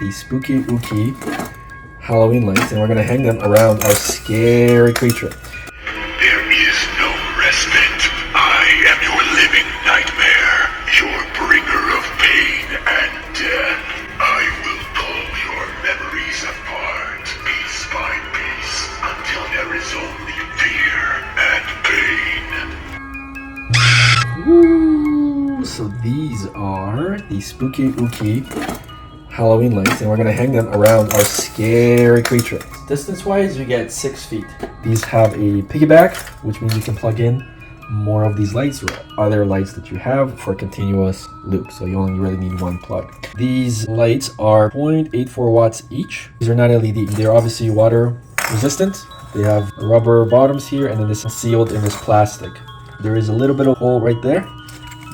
the spooky ooky Halloween lights, and we're gonna hang them around our scary creature. There is no respite. I am your living nightmare, your bringer of pain and death. I will pull your memories apart, piece by piece, until there is only fear and pain. Woo! So these are the spooky ooky Halloween lights, and we're gonna hang them around our scary creature. Distance-wise, you get 6 feet. These have a piggyback, which means you can plug in more of these lights or other lights that you have for a continuous loop. So you only really need one plug. These lights are 0.84 watts each. These are not LED. They're obviously water resistant. They have rubber bottoms here, and then this is sealed in this plastic. There is a little bit of hole right there,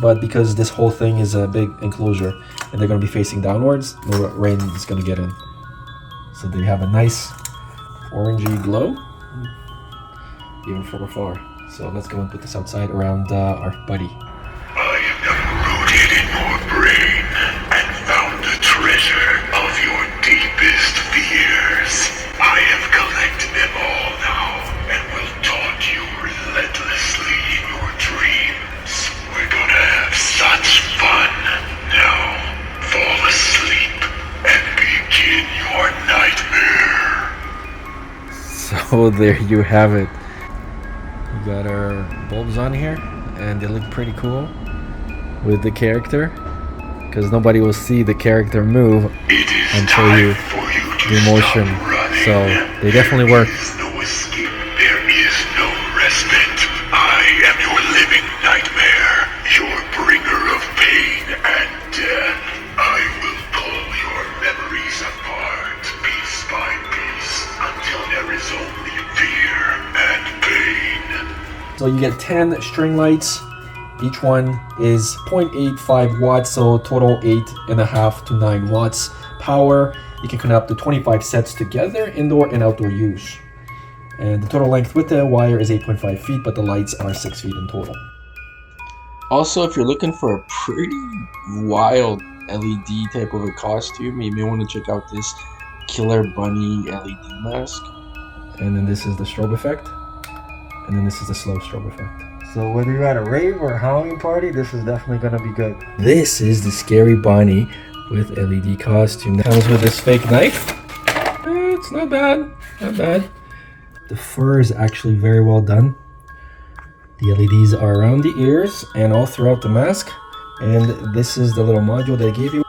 but because this whole thing is a big enclosure and they're going to be facing downwards, no rain is going to get in. So they have a nice orangey glow, even from afar. So let's go and put this outside around our buddy. I am rooted in your brain and found the treasure of your deepest fears. I have collected them all now and will taunt you relentlessly in your dreams. We're gonna have such fun. Now, fall asleep and begin your nightmare. So there you have it. We got our bulbs on here, and they look pretty cool with the character, because nobody will see the character move until you do motion. So they definitely work. No escape. There is no respite. I am your living nightmare, your bringer of pain and death. I will pull your memories apart, piece by piece, until there is only fear and pain. So you get 10 string lights. Each one is 0.85 watts, so total 8.5 to 9 watts power. You can connect up to 25 sets together, indoor and outdoor use. And the total length with the wire is 8.5 feet, but the lights are 6 feet in total. Also, if you're looking for a pretty wild LED type of a costume, you may want to check out this Killer Bunny LED mask. And then this is the strobe effect. And then this is the slow strobe effect. So whether you're at a rave or a Halloween party, this is definitely gonna be good. This is the Scary Bunny with LED costume. That comes with this fake knife. It's not bad, not bad. The fur is actually very well done. The LEDs are around the ears and all throughout the mask. And this is the little module they gave you.